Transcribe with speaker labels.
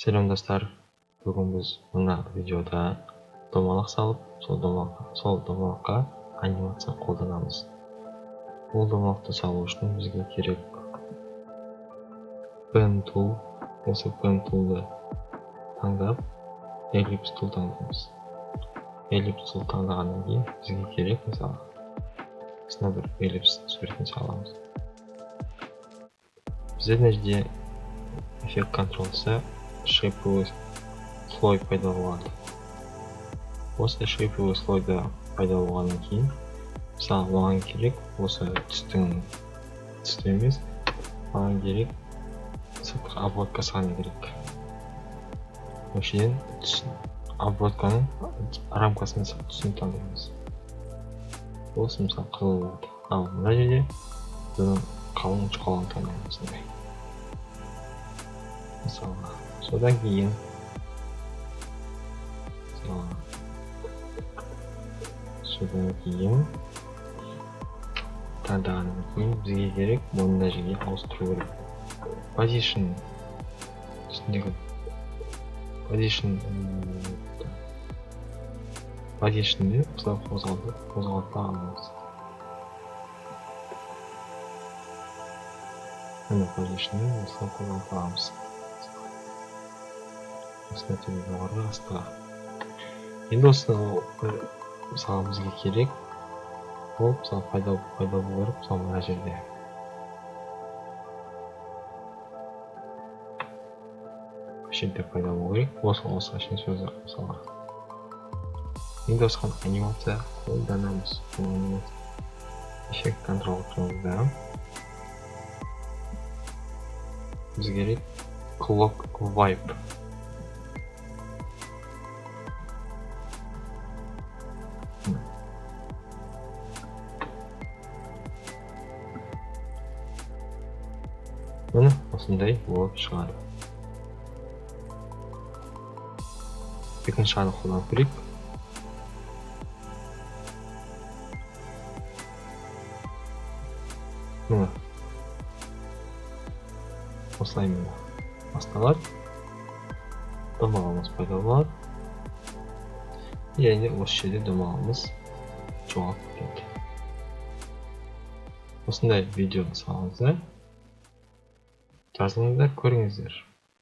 Speaker 1: Selam dostlar. Бүгін біз мына видеода домалақ салып, сол домалаққа анимация қолданамыз. Бұл домалақты салу үшін бізге керек pen tool. Осы pen tool'ды таңдап, ellipse tool таңдаймыз. Ellipse tool таңдағаннан кейін бізге керек, мысалы, осындай бір ellipse суретін саламыз. Бізде мына жерде эффект контролсы шейповый слой пайда болады. Осы шейповый слойды пайда болғаннан кейін, мысалы, маған керек осы түсті емес, маған керек сыртқы обводка салыну керек. Үшіншіден обводканың рамкасының түсін таңдаймыз. Осы мысалы қызыл болады. Ал мына жерде бұның қалың жұқалауын таңдаймыз. Мысалы, содан кейін таңдағаннан кейін бізге керек мына жерге ауыстыру керек. Position'ды мысалы қозғалта аламыз. Мына position'ды мысалы қозғалта аламыз. Осыны төмен жоғарғы астыға. Енді осы мысалы бізге керек, ол мысалы пайда болу керек, мысалы мына жерде. Жерде пайда болу керек, осы үшін сөзі мысалы. Енді осыған анимация қолданамыз. Эффект контрол құрылымда біз керек clock wipe. Міне осындай болып шығады. Екінші аны қолданып көрейік. Міне осылай басталады. Домалағымыз пайда болады. Енді осы жерде домалағымыз жоғалып кетеді. Осындай видео салыңыздар, жазылыңыздар, көріңіздер.